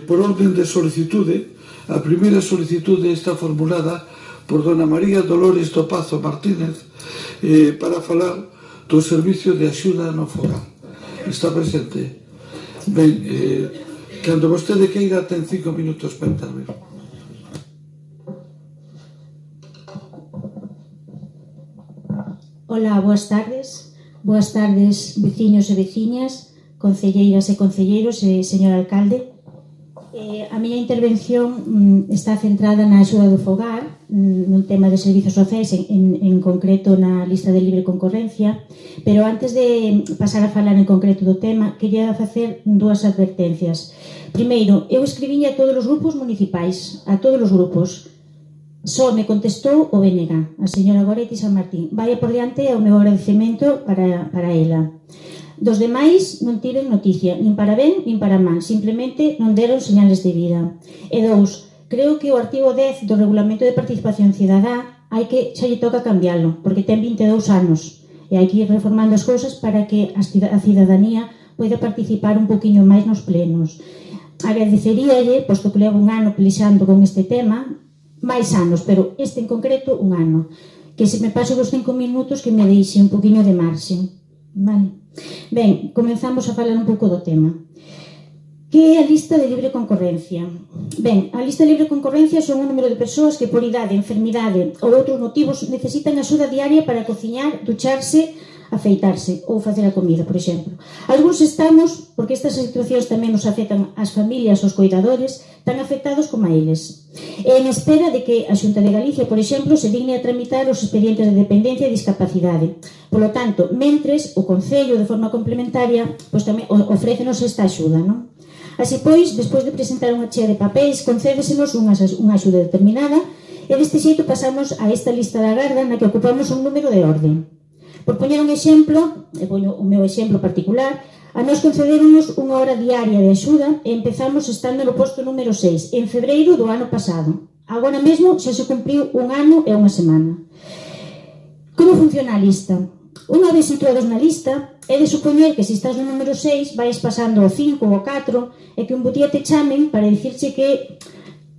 Por orden de solicitude, a primeira solicitude está formulada por dona María Dolores do Pazo Martínez para falar do servicio de axuda no fogar. Está presente? Ben, cando vostede queira, ten 5 minutos para intervir. Hola, boas tardes. Boas tardes, veciños e veciñas, concelleiras e concelleiros e señor alcalde. A miña intervención está centrada na axuda do fogar, nun tema de servizos sociais, en concreto na lista de libre concorrencia, pero antes de pasar a falar en concreto do tema, quería facer dúas advertencias. Primeiro, eu escribín a todos os grupos municipais, a todos os grupos. Só me contestou o BNG, a señora Goretti San Martín. Vaya por diante o meu agradecemento para ela. Dos demais non tiven noticia, nin para ben, nin para mal, simplemente non deron señales de vida. E dous, creo que o artigo 10 do Regulamento de Participación Cidadá xa lle toca cambiálo, porque ten 22 anos, e hai que ir reformando as cousas para que a cidadanía poida participar un poquinho máis nos plenos. Agradeceríalle, posto que levo un ano pelexando con este tema, máis anos, pero este en concreto un ano, que se me paso dos 5 minutos que me deixe un poquinho de marxe. Vale. Ben, comenzamos a falar un pouco do tema. Que é a lista de libre concorrencia? Ben, a lista de libre concorrencia son un número de persoas que por idade, enfermidade ou outros motivos necesitan axuda diaria para cociñar, ducharse, afeitarse ou facer a comida, por exemplo. Algúns estamos, porque estas situacións tamén nos afectan ás familias, aos coidadores, tan afectados como a eles. E en espera de que a Xunta de Galicia, por exemplo, se digne a tramitar os expedientes de dependencia e discapacidade. Por lo tanto, mentres, o Concello, de forma complementaria, pois tamén ofrécenos esta axuda, non? Así pois, despois de presentar unha chea de papéis, concédesenos unha axuda determinada e deste xeito pasamos a esta lista de agarda na que ocupamos un número de orde. Por poñer un exemplo, e poño o meu exemplo particular, a nos concederemos unha hora diaria de axuda e empezamos estando no posto número 6, en febreiro do ano pasado. Agora mesmo xa se cumpriu un ano e unha semana. Como funciona a lista? Unha vez situados na lista, é de supoñer que se estás no número 6 vais pasando o 5 ou o 4 e que un bo día te chamen para dicirche que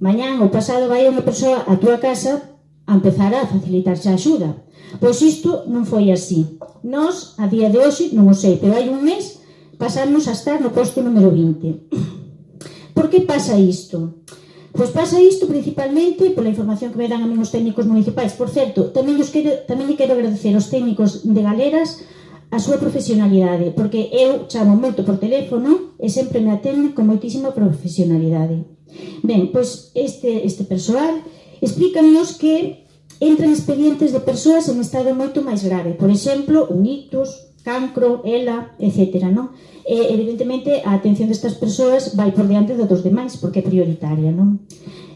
mañán ou pasado vai unha persoa á túa casa a empezar a facilitarse a axuda. Pois isto non foi así. Nós, a día de hoxe, non o sei, pero hai un mes pasamos a estar no posto número 20. Por que pasa isto? Pois pasa isto principalmente pola información que me dan a mí os técnicos municipais. Por certo, tamén lle quero agradecer aos técnicos de Galeras a súa profesionalidade, porque eu chamo moito por teléfono e sempre me atenden con moitísima profesionalidade. Ben, pois este persoal explícanos que entran expedientes de persoas en estado moito máis grave, por exemplo, un ictus, cancro, ELA, etc. E, evidentemente, a atención destas persoas vai por diante dos demais, porque é prioritaria, non?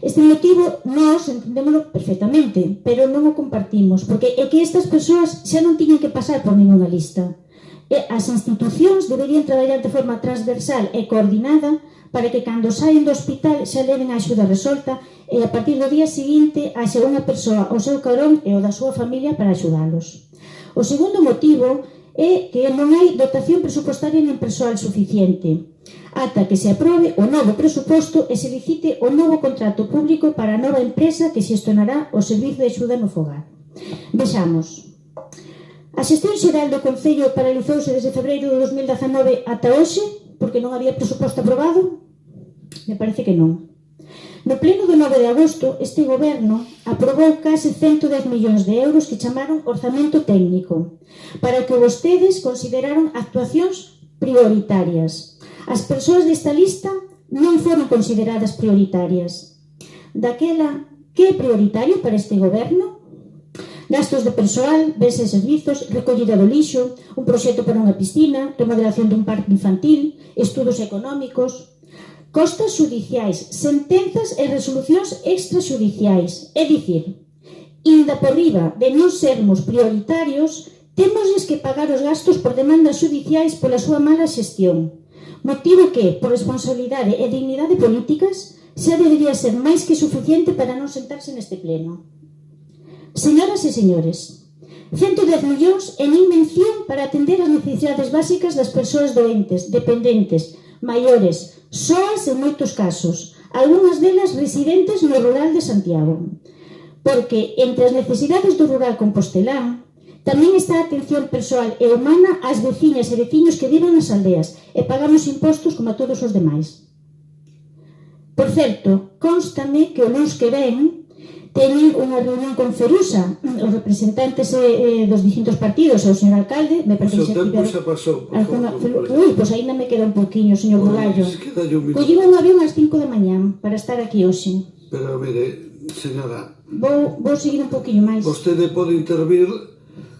Este motivo nós entendémolo perfectamente, pero non o compartimos, porque é que estas persoas xa non tiñan que pasar por ninguna lista. E as institucións deberían traballar de forma transversal e coordinada para que cando saen do hospital xa leven a axuda resolta e a partir do día seguinte haxa unha persoa ao seu carón e o da súa familia para axudalos. O segundo motivo é que non hai dotación presupostaria nin persoal suficiente ata que se aprobe o novo presuposto e se licite o novo contrato público para a nova empresa que xestionará o servizo de axuda no fogar. Vexamos. A xestión xeral do Concello paralizouse desde febreiro de 2019 ata hoxe porque non había presuposto aprobado? Me parece que non. No pleno do 9 de agosto, este goberno aprobou case 110 millóns de euros que chamaron orzamento técnico, para o que vostedes consideraron actuacións prioritarias. As persoas desta lista non foron consideradas prioritarias. Daquela, que é prioritario para este goberno? Gastos de persoal, bens e servizos, recollida do lixo, un proxecto para unha piscina, remodelación dun parque infantil, estudos económicos, costas xudiciais, sentenzas e resolucións extraxudiciais. É dicir, inda por riba de non sermos prioritarios, temosles que pagar os gastos por demandas xudiciais pola súa mala xestión. Motivo que, por responsabilidade e dignidade políticas, xa debería ser máis que suficiente para non sentarse neste pleno. Señoras e señores, 110 millóns en invención para atender as necesidades básicas das persoas doentes, dependentes, maiores, soas en moitos casos, algunhas delas residentes no rural de Santiago. Porque entre as necesidades do rural compostelán tamén está a atención persoal e humana ás veciñas e veciños que viven nas aldeas e pagamos impostos como a todos os demais. Por certo, constame que o luns que ven teñen unha reunión con Ferusa, os representantes dos distintos partidos, o señor alcalde, me parece que o tempo xa pasou. Ui, pois ainda me queda un poquinho, señor Bugallo. Collín un avión ás 5 da mañán para estar aquí hoxe. Pero, mire, señora, vou seguir un poquinho máis. Vostede pode intervir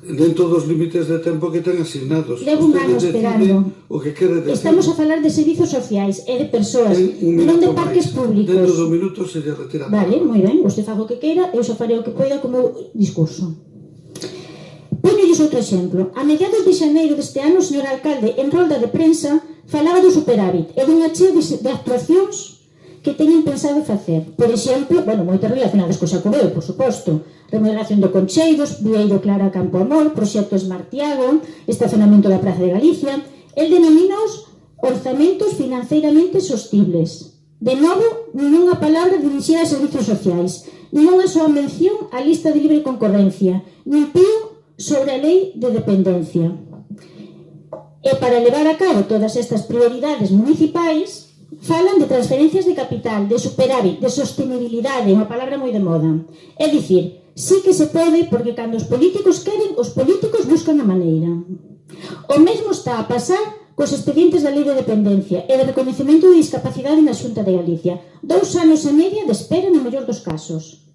dentro dos límites de tempo que ten asignados. Levo un ano esperando. O que quere decir. Estamos a falar de servizos sociais e de persoas, non de parques públicos. Dentro do minuto se lle retira. Vale, moi ben, vostede faga o que queira, eu xa farei o que poida co meu discurso. Poñolles outro exemplo. A mediados de xaneiro deste ano, o señor alcalde, en rolda de prensa, falaba do superávit e dunha chea de actuacións que teñen pensado facer. Por exemplo, moitas relacionadas co Xacobeo, por suposto. Remodelación do Concheiros, Vieiro Clara Campo Amor, proxecto Smartiago, estacionamento da Praza de Galicia. El denomina-os orzamentos financeiramente sostibles. De novo, ninguna palabra dirixida a servizos sociais, nin unha soa mención á lista de libre concorrencia, nin pío sobre a lei de dependencia. E para levar a cabo todas estas prioridades municipais, falan de transferencias de capital, de superávit, de sostenibilidade, unha palabra moi de moda. É dicir, sí que se pode, porque cando os políticos queren, os políticos buscan a maneira. O mesmo está a pasar cos expedientes da Lei de Dependencia e de reconhecemento de discapacidade na Xunta de Galicia. 2 anos e media de espera no mellor dos casos.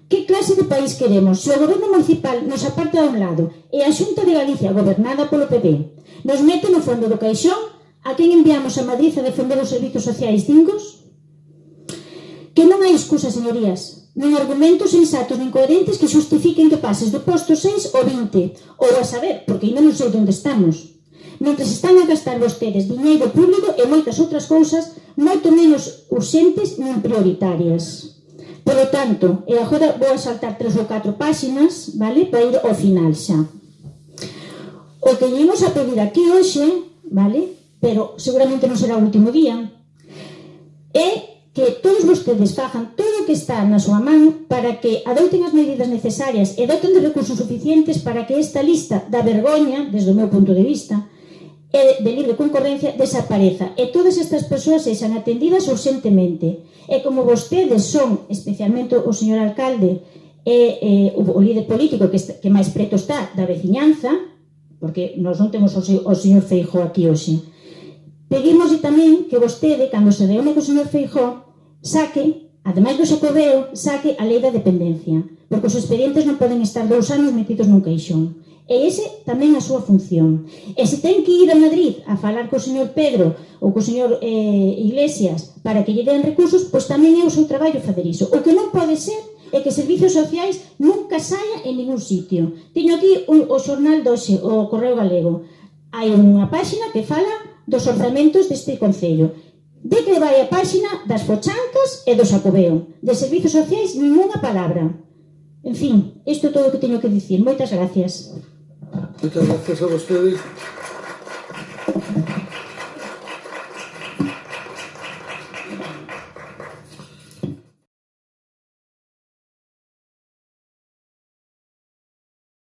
Que clase de país queremos se o goberno municipal nos aparta a un lado e a Xunta de Galicia, gobernada polo PP, nos mete no fondo do caixón? A quen enviamos a Madrid a defender os servizos sociais dingos? Que non hai excusa, señorías, nin argumentos sensatos nin coherentes que justifiquen que pases do posto 6 ao 20, ou a saber, porque ainda non sei onde estamos. Mentres están a gastar vostedes diñeiro público e moitas outras cousas moito menos urxentes nin prioritarias. Por lo tanto, e agora vou a saltar 3 ou 4 páxinas, vale, para ir ao final xa. O que llevamos a pedir aquí hoxe, vale, pero seguramente non será o último día, é que todos vostedes fagan todo o que está na súa man para que adoiten as medidas necesarias e doten de recursos suficientes para que esta lista da vergoña, desde o meu punto de vista, e de libre concorrencia desapareza e todas estas persoas sexan atendidas urxentemente. E como vostedes son, especialmente o señor alcalde e o líder político que máis preto está da veciñanza, porque nós non temos o señor Feijóo aquí hoxe, pedimos tamén que vostede, cando se reúne co señor Feijóo, saque, ademais do Xacobeo, saque a lei da dependencia, porque os expedientes non poden estar 2 anos metidos nun caixón. E ese tamén a súa función. E se ten que ir a Madrid a falar co señor Pedro ou co señor Iglesias para que lle den recursos, pois tamén é o seu traballo facer iso. O que non pode ser é que servizos sociais nunca saia en ningún sitio. Teño aquí o xornal doxe, o Correo Galego. Hai unha páxina que fala dos orzamentos deste Concello. De que vai a páxina das fochancas e do Xacobeo. De servizos sociais, ninguna palabra. En fin, isto é todo o que teño que dicir. Moitas gracias. Moitas gracias a vostedes.